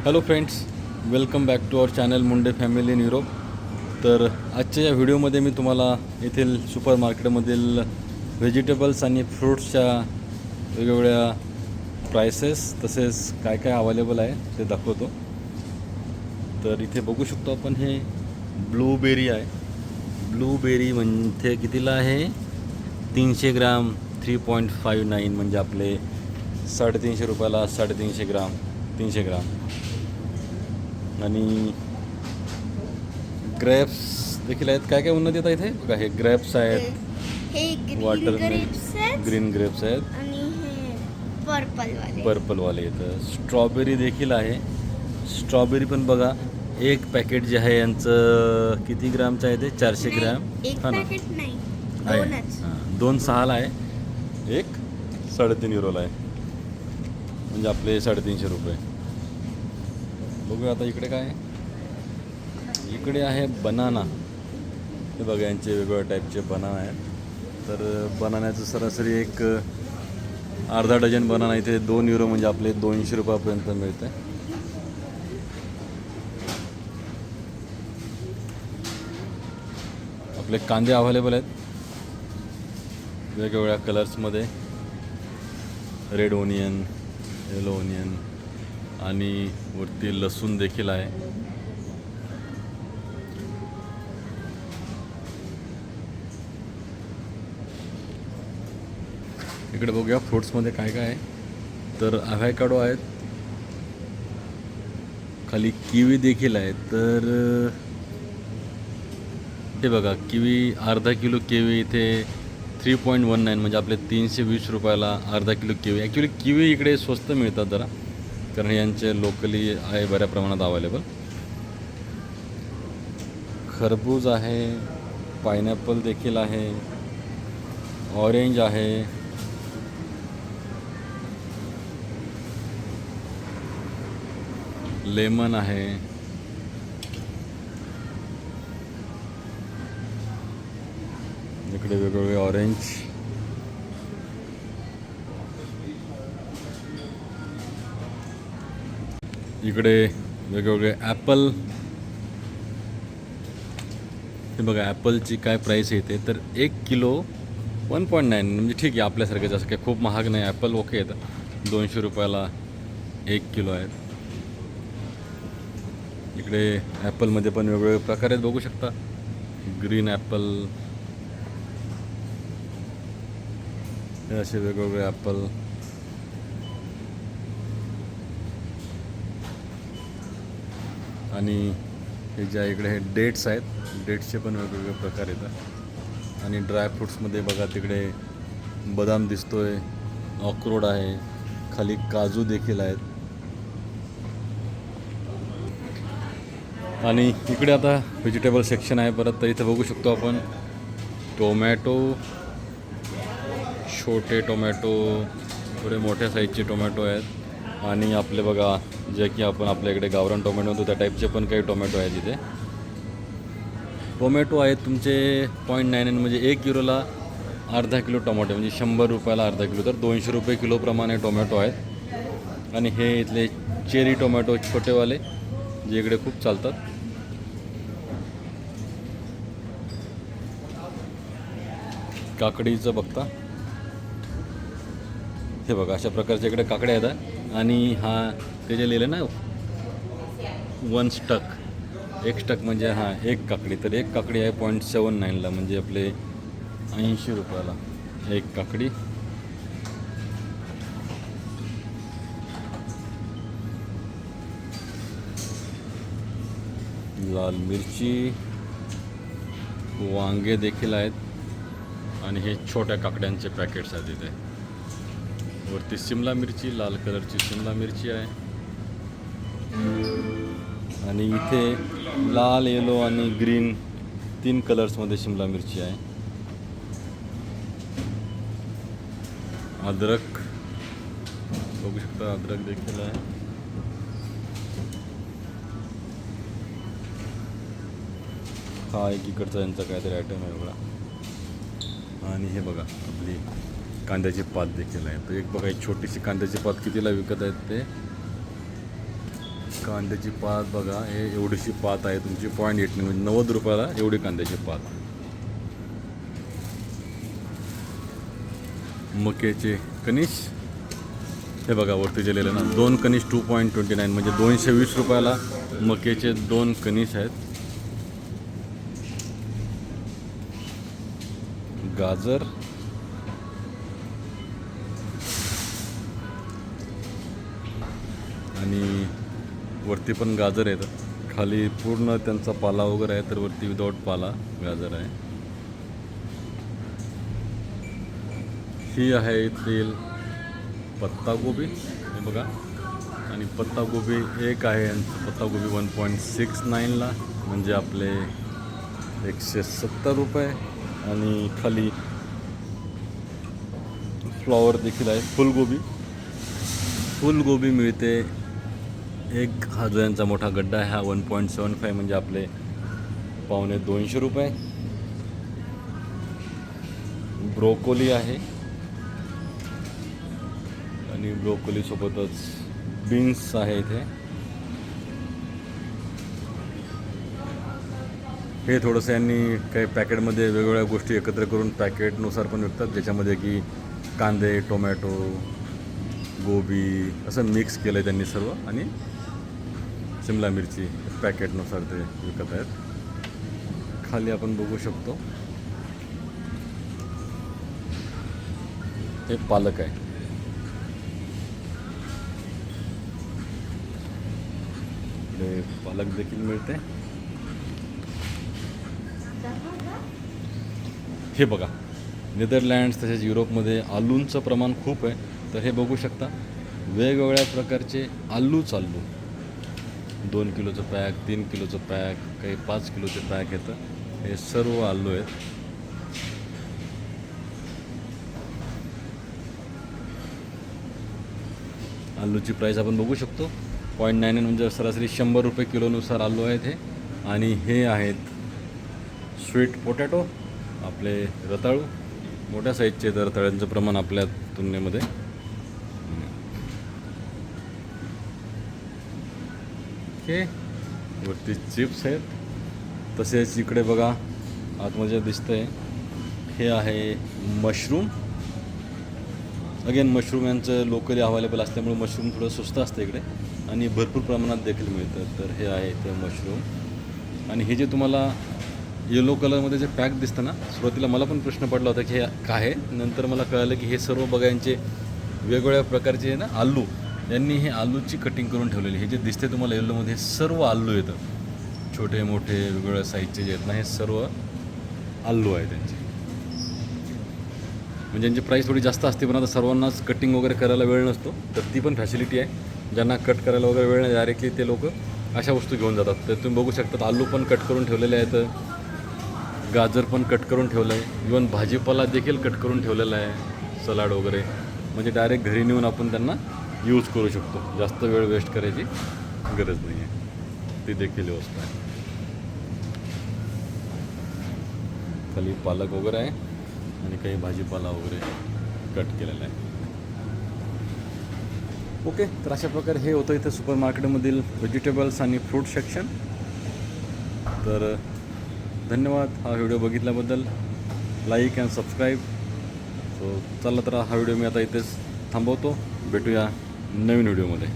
Hello friends, welcome back to our channel Munde family in Europe. तर आजच्या या व्हिडिओमध्ये मी तुम्हाला येथील सुपर मार्केटमधील व्हेजिटेबल्स आणि फ्रूट्सच्या वेगवेगळ्या प्राइसेस तसेच काय काय अवेलेबल आहे ते दाखवतो. तर इथे बघू शकतो आपण, हे ब्लूबेरी आहे. ब्लूबेरी म्हणजे कितीला आहे? 300 ग्राम 3.59 म्हणजे आपले 350 रुपयाला 350 ग्राम 300 ग्राम. आणि ग्रेप्स देखील आहेत. काय काय उन्नत येतात इथे बघा. हे ग्रेप्स आहेत, हे ग्रीन वॉटर ग्रेप्स आहेत ग्रीन ग्रेप्स आहेत, आणि हे पर्पलवाले. पर्पलवाले येतं. स्ट्रॉबेरी देखील आहे. स्ट्रॉबेरी पण बघा, एक पॅकेट जे आहे यांचं किती ग्रामचं आहे ते? 400 ग्राम. एक हां ना, पॅकेट नाही, आहे. दोनच. हां, 2.6ला आहे, एक 3.5 युरोला आहे, म्हणजे आपले 350 रुपये. बघूया आता इकडे काय आहे. इकडे आहे बनाना. हे बघा, यांचे वेगवेगळ्या टाईपचे बनाना आहेत. तर बनान्याचं सरासरी एक अर्धा डझन बनाना इथे 2 युरो म्हणजे आपले 200 रुपयापर्यंत मिळतं आहे. आपले कांदे अवेलेबल आहेत वेगवेगळ्या कलर्समध्ये. रेड ओनियन, येलो ओनियन आणि वरती लसूण देखील आहे. इकडे बघूया फ्रूट्समध्ये काय काय आहे. तर अव्हॅकाडो आहेत, खाली किवी देखील आहे. तर हे बघा, किवी अर्धा किलो किवी इथे 3.19 म्हणजे आपले 320 रुपयाला अर्धा किलो किवी. ॲक्च्युली किवी इकडे स्वस्त मिळतात जरा, कारण यांचे लोकली आहे बऱ्या प्रमाणात अवेलेबल. खरबूज आहे, पायनॅपल देखील आहे, ऑरेंज आहे, लेमन आहे, इकडे वेगवेगळे ऑरेंज, इकडे वेगवेगळे ॲपल. हे बघा, ॲपलची काय प्राईस येते तर 1 किलो 1.9 म्हणजे ठीक आहे आपल्यासारखं, जसं काही खूप महाग नाही. ॲपल ओके येतं, 200 रुपयाला 1 किलो आहेत. इकडे ॲपलमध्ये पण वेगवेगळे प्रकार आहेत, बघू शकता. ग्रीन ॲपल, हे असे वेगवेगळे ॲपल. आणि हे ज्या इकडे हे डेट्स आहेत, डेट्सचे पण वेगवेगळे प्रकार येतात. आणि ड्रायफ्रूट्समध्ये बघा, तिकडे बदाम दिसतोय, अक्रोड आहे, खाली काजू देखील आहेत. आणि इकडे आता व्हेजिटेबल सेक्शन आहे परत. तर इथं बघू शकतो आपण टोमॅटो, छोटे टोमॅटो, थोडे मोठ्या साईजचे टोमॅटो आहेत. आणि आपले बघा, जे की आपण आपल्याकडे गावरान टोमॅटो होतो त्या टाईपचे पण काही टोमॅटो आहेत इथे. टोमॅटो आहेत तुमचे 0.99 म्हणजे 1 युरोला अर्धा किलो टोमॅटो, म्हणजे 100 रुपयाला अर्धा किलो. तर 200 रुपये किलोप्रमाणे टोमॅटो आहेत. आणि हे इथले चेरी टोमॅटो छोटेवाले, जे इकडे खूप चालतात. काकडीचं बघता, हे बघा, अशा प्रकारच्या इकडे काकड्या येतात. आणि हा ते जे लिहिलं ना 1 स्टक, 1 स्टक म्हणजे हां 1 काकडी. तर 1 काकडी आहे 0.79ला म्हणजे आपले 80 रुपयाला 1 काकडी. लाल मिरची, वांगे देखील आहेत. आणि हे छोट्या काकड्यांचे पॅकेट्स आहेत इथे. वरती शिमला मिरची, लाल कलरची शिमला मिरची आहे. आणि इथे लाल, येलो आणि ग्रीन 3 कलर्समध्ये शिमला मिरची आहे. अद्रक बघू शकता, अद्रक देखील आहे. हा एक इकडचा यांचा काहीतरी आयटम आहे बघा. आणि हे बघा, आपली कांद्याची पात देखील आहे. तर एक बघा, एक छोटीशी कांद्याची पात कितीला विकत आहेत ते? कांद्याची पात बघा, हे एवढीशी पात आहे तुमची 0.8 म्हणजे 90 रुपयाला एवढी कांद्याची पात. मक्याचे कणीस हे बघा वरती दिलेलं ना, 2 कणीस 2.29 म्हणजे 220 रुपयाला मक्याचे 2 कणीस आहेत. गाजर आणि वरती पण गाजर आहेत, खाली पूर्ण त्यांचा पाला वगैरे आहे, तर वरती विदाऊट पाला गाजर आहे. ही आहे इथली पत्तागोबी हे बघा, आणि पत्तागोबी एक आहे, पत्तागोबी 1.69ला म्हणजे आपले 170 रुपये. आणि खाली फ्लॉवर देखील आहे. फुलगोबी मिळते. एक हा जो यांचा मोठा गड्डा आहे हा 1.75 म्हणजे आपले 1.25 रुपये. ब्रोकोली आहे आणि ब्रोकोलीसोबतच बीन्स आहे इथे. हे थोडंसं यांनी काही पॅकेटमध्ये वेगवेगळ्या गोष्टी एकत्र करून पॅकेटनुसार पण विकतात, ज्याच्यामध्ये की कांदे, टोमॅटो, गोबी असं मिक्स केलं आहे त्यांनी सर्व, आणि शिमला मिरची पॅकेटनुसार ते विकत आहेत. खाली आपण बघू शकतो हे पालक आहे. इकडे पालक देखील मिळते. हे बघा, नेदरलँड्स तसेच युरोपमध्ये आलूंचं प्रमाण खूप आहे. तर हे बघू शकता वेगवेगळ्या प्रकारचे आलू 2 किलोचं पॅक, 3 किलोचं पॅक, काही 5 किलोचे पॅक येतं. हे सर्व आलू आहेत. आलूची प्राईस आपण बघू शकतो 0.99 म्हणजे सरासरी 100 रुपये किलोनुसार आलू आहेत हे. आणि हे आहेत स्वीट पोटॅटो, आपले रताळू, मोठ्या साईजचे. तर रताळ्यांचं प्रमाण आपल्या तुलनेमध्ये. ओके, वरती चिप्स आहेत. तसेच इकडे बघा आतमध्ये दिसतंय हे आहे मशरूम. अगेन मशरूम यांचं लोकली अवेलेबल असल्यामुळे मशरूम थोडं स्वस्त असतं इकडे आणि भरपूर प्रमाणात देखील मिळतं. तर हे आहे ते मशरूम. आणि हे जे तुम्हाला येलो कलरमध्ये जे पॅक दिसतं ना, सुरुवातीला मला पण प्रश्न पडला होता की हे काय आहे. नंतर मला कळलं की हे सर्व बघा यांचे वेगवेगळ्या प्रकारचे ना आलू, यांनी हे आलूची कटिंग करून ठेवलेली. हे जे दिसते तुम्हाला येल्लोमध्ये हे सर्व आलू येतं, छोटे मोठे वेगवेगळ्या साईजचे जे आहेत ना, हे सर्व आलू आहे त्यांचे. म्हणजे यांची प्राईस थोडी जास्त असते, पण आता सर्वांनाच कटिंग वगैरे करायला वेळ नसतो, तर ती पण फॅसिलिटी आहे. ज्यांना कट करायला वगैरे वेळ नाही, डायरेक्टली ते लोक अशा वस्तू घेऊन जातात. तर तुम्ही बघू शकता आलू पण कट करून ठेवलेले आहेत, गाजर पण कट करून ठेवलं आहे, इवन भाजीपाला देखील कट करून ठेवलेला आहे, सलाड वगैरे. म्हणजे डायरेक्ट घरी नेऊन आपण त्यांना यूज करू शकतो, जास्त वेळ वेस्ट करायची गरज नाही आहे. ती देखील व्यवस्था आहे. खाली पालक वगैरे आहे आणि काही भाजीपाला वगैरे कट केलेला आहे. ओके, तर अशा प्रकारे हे होतं इथं सुपर मार्केटमधील व्हेजिटेबल्स आणि फ्रूट सेक्शन. तर धन्यवाद हा व्हिडिओ बघितल्याबद्दल. Like and subscribe. सो चला तर हा व्हिडिओ मी आता इथेच थांबवतो. भेटूया नवीन व्हिडिओमध्ये.